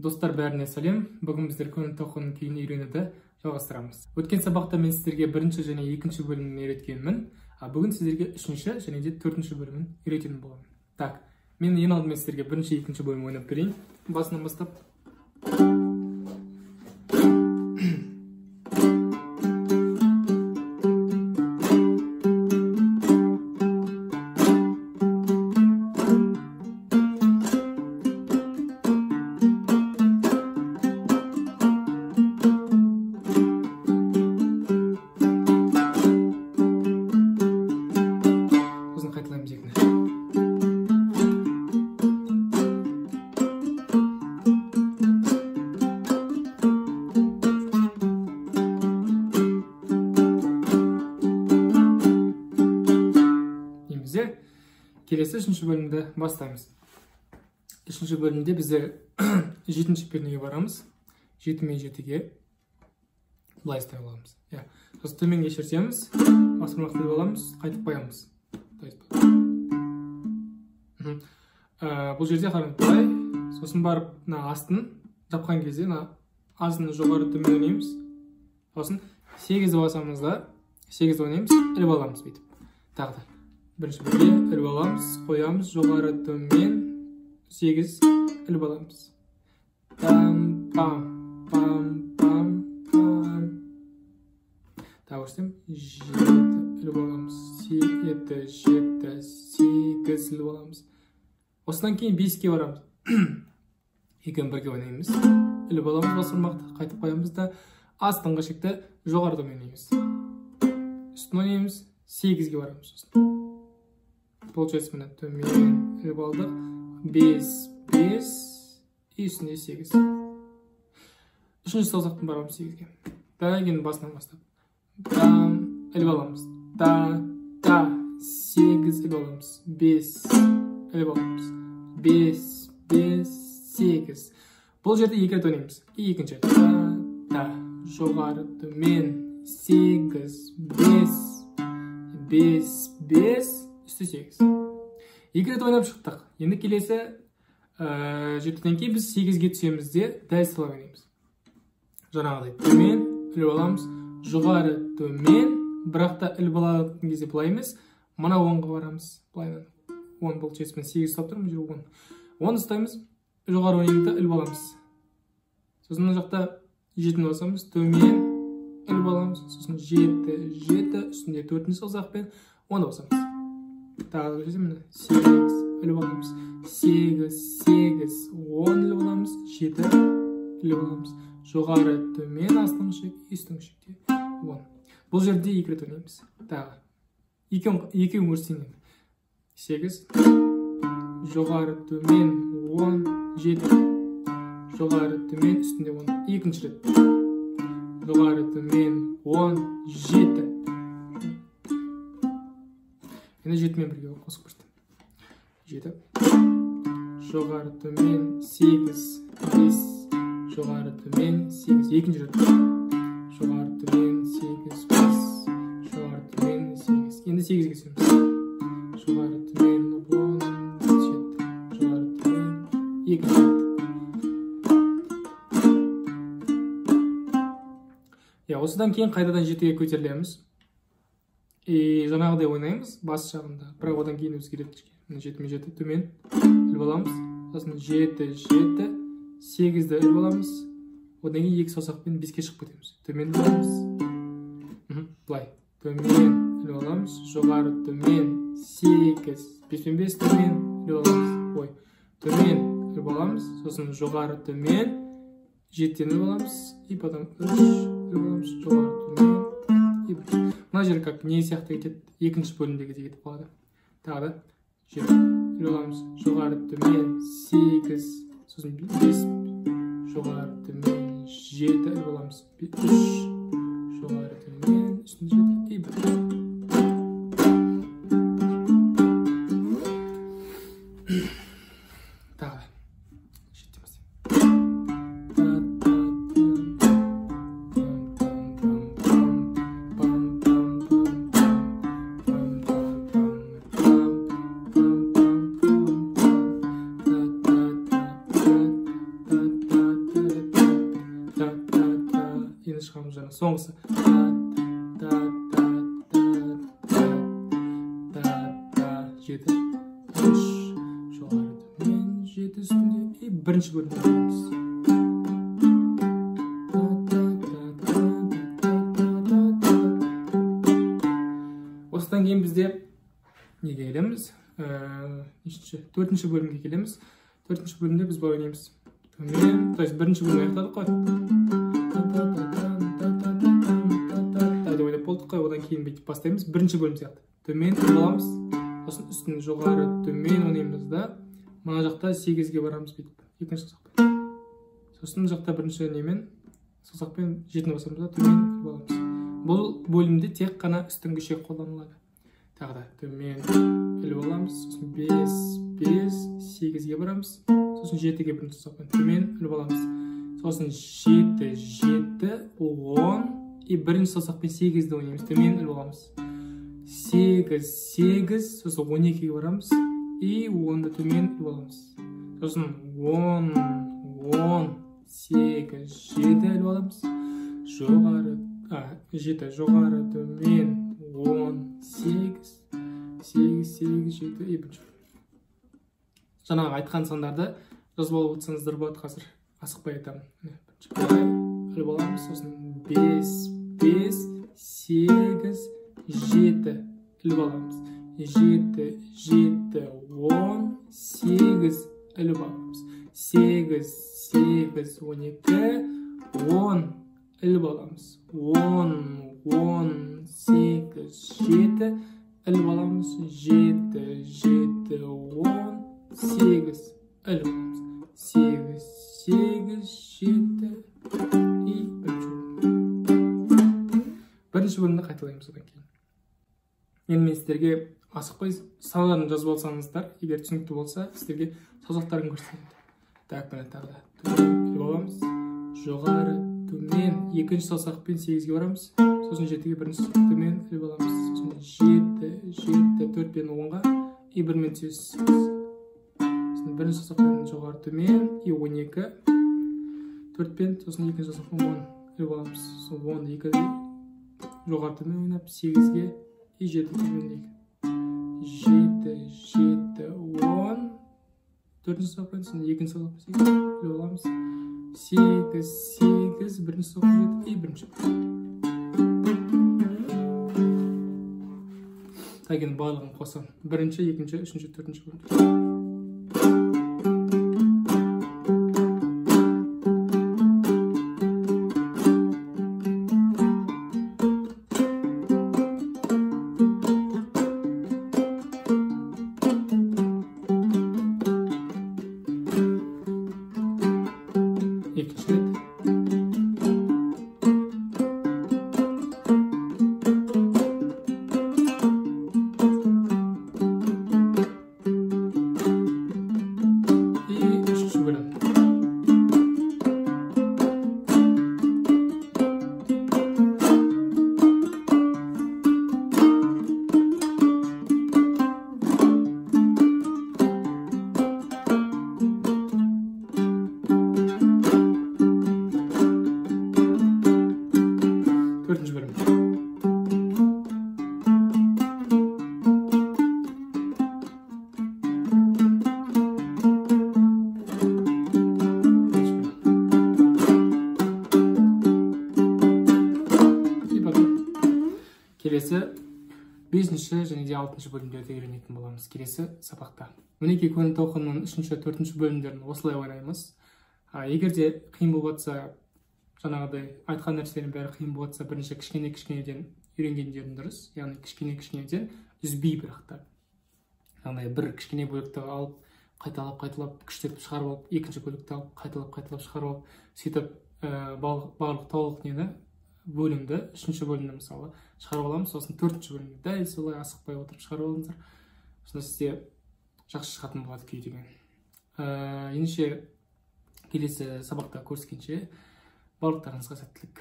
Достар, бәріне сәлем. Бүгін біздер көңіл тоқының күйін үйренуді жалғастырамыз. Өткен сабақта мен сіздерге бірінші және екінші бөлімін үйреткенмін. Бүгін сіздерге үшінші және де төртінші бөлімін үйрететін боламын. Так, мен ең алдымен сіздерге бірінші, екінші бөлім ойнап берейін. Басынан бастап. Келесі үшінші бөлімді бастаймыз. Үшінші бөлімде біздер жетінші пернеге барамыз. 7 мен 7-ге былай істей аламыз. Сосын төменге шертеміз, басымырақ деп аламыз, қайтып қоямыз. Бұл жерде қараңыз былай, сосын барып астын жапқан кезде астын жоғары төмен ойнаймыз. Сосын 8-ді басамыз да 8-ді ойнаймыз, іліп аламыз бүйтіп. Тағы да. Бірінші бірге іліп аламыз, қоямыз, жоғары төмен 8 іліп аламыз. Пам-пам, пам-пам-пам. Тағы өстем, 7 іліп аламыз, 7, 7, 8 іліп аламыз. Осыдан кейін 5-ке барамыз. Екеуін бірге ойнаймыз, іліп аламыз басырмақты, қайтып қоямыз да астыңғы шекті жоғары төмен ойнаймыз. Үстін ойнаймыз, 8-ге барамыз. Получается, мына төмен іліп алдық. 5, 5 и үстінде 8. Үшінші саусақтың барамыз 8-ге. Кейін басынан бастап. Іліп аламыз. 8 іліп аламыз. 5 іліп аламыз. 5, 5, 8. Бұл жерде 2 рет ойнаймыз. Екінші. Жоғары төмен 8, 5, 5, 5. Үсті 8. 2 рет ойнап шықтық. Енді келесі жетіден кейін біз 8-ге түсеміз де дәл солай ойнаймыз. Жаңағыдай төмен іліп аламыз, жоғары төмен, бірақ та іліп алатын кезде былай емес, мына 10-ға барамыз. Былайынан 10 бұл жетімен 8 ұстап тұрмын, жүр 10. 10 ұстаймыз, жоғары ойнаймыз да іліп аламыз. Сосын мына жақта 7-ні басамыз, төмен іліп аламыз, сосын 7, 7, үстінде 4-ні саусақпен 10-ды басамыз. Тағы өтесем, 8 іліп аламыз, 8, 8, 10 іліп аламыз, 7 іліп аламыз, жоғары төмен астыңғы шек, үстіңгі шекте 10. Бұл жерде 2 рет ойнаймыз. Тағы екеуін көрсетейін. 8, жоғары төмен 10, 7, жоғары төмен үстінде 10. Екінші рет. Жоғары төмен 10, 7. Енді 7-мен бірге қосып көрсетем. 7. Жоғары төмен 8, 5. Жоғары төмен 8. Екінші рет. Жоғары төмен 8, 5. Жоғары төмен 8. Енді 8-ге түсеміз. Жоғары төмен 10, 7. Жоғары төмен. Екінші рет. Осыдан кейін қайтадан 7-ге көтерілеміз. Жаңағыдай ойнаймыз бас жағында, бірақ одан кейін өзгереді. 7-7 төмен іліп аламыз, сосын 7, 7, 8-ді іліп аламыз, одан кейін 2 саусақпен 5-ке шығып кетеміз. Төмен іліп аламыз. Былай, төмен іліп аламыз, жоғары төмен 8, 5-пен 5 төмен іліп аламыз. Төмен іліп аламыз, сосын жоғары төмен 7-ден іліп аламыз, и потом 3 іліп аламыз, жоғары төмен. Мына жер как не сияқты кетеді, екінші бөлімдегі кетіп қалады. Тағы да 7 іліп аламыз, жоғары төмен 8, сосын 5, жоғары төмен 7 іліп аламыз, 3, жоғары төмен, үстін 7 и 1. Тағы да 7 демесем. шығамыз. Жаңа соңғысы жеті, үш, жоғары төмен, жеті үстінде, бірінші бөлімді оқимыз. Осыдан кейін бізде неге келеміз? Төртінші бөлімге келеміз. Төртінші бөлімде біз былай ойнаймыз. Төмен, то есть бірінші бөлім аяқтадық қой. Ойлап болдық қой, одан кейін бүйтіп бастаймыз. Бірінші бөлім сияқты. Төмен аламыз, сосын үстін жоғары төмен ойнаймыз да, мына жақта 8-ге барамыз бүйтіп, екінші саусақпен. Сосын жақта бірінші немен саусақпен 7-ні басамыз да, төмен аламыз. Бұл бөлімде тек қана үстіңгі шек қолданылады. Тағы да төмен іліп аламыз, сосын 5, 8-ге барамыз, сосын 7-ге бірінші саусақпен төмен іліп аламыз. Сосын 7, 10 и бірінші саусақпен 8-ді ойнаймыз, төмен іліп аламыз. 8, сосын 12-ге барамыз и 10-ды төмен іліп аламыз. Сосын 10, 8, 7 іліп аламыз. Жоғары, 7, жоғары төмен 10, 8, 7 и бірінші. Жаңағы айтқан сандарды жазып алып отырсаңыздар болады, қазір асықпай айтамын. Іліп аламыз, сосын 5, 8, 7 іліп аламыз. 7, 10, 8 іліп аламыз. 8, 12, 10 іліп аламыз. 10, 8, 7 іліп аламыз. 7, 10, 8 іліп аламыз. 8, 7 и бірінші бөлімді қайталаймыз одан кейін. Енді мен сіздерге асықпай саналарын жазып алсаңыздар, егер түсінікті болса, сіздерге саусақтарын көрсетемін. Так, міне тағы да төмен іліп аламыз, жоғары төмен, екінші саусақпен 8-ге барамыз, сосын 7-ге бірінші саусақ төмен іліп аламыз, сосын 7, 4-пен 10-ға и 1-мен түсесіз. Сосын бірінші саусақпен жоғары төмен и 12, 4-пен, сосын екінші саусақпен 10 іліп аламыз, сосын 10-ды 2-ге жоғары төмен ойнап, 8-ге и 7 төмендейік. 7, 10, 4-ші саусақпен, сосын екінші саусақпен 8 іліп аламыз. 8, бірінші саусақпен 7 и бірінші. Так, енді барлығын қосам. Бірінші, екінші, үшінші, төртінші бөлімде. Келесі 5-ші және де 6-ші бөлімдерді үйренетін боламыз келесі сабақта. Мінекей көңіл толқынның 3-ші, 4-ші бөлімдерін осылай ойнаймыз. Егер де қиын болып жатса, жаңағыдай айтқан нәрселердің бәрі қиын болып жатса, бірінші кішкенеден үйренгендерің дұрыс. Яғни кішкенеден үзбей бірақта. Яғни бір кішкене бөлікті алып, қайталап күштетіп шығарып алып, екінші бөлікті алып, қайталап шығарып алып, сөйтіп барлық толық нені бөлімді, 3-ші бөлімді мысалы шығарып аламыз, сосын 4-ші бөлімді дәл солай асықпай отырып шығарып алыңыздар. Сонда сізде жақсы шығатын болады күй деген. Ендеше келесі сабақта көріскенше барлықтарыңызға сәттілік.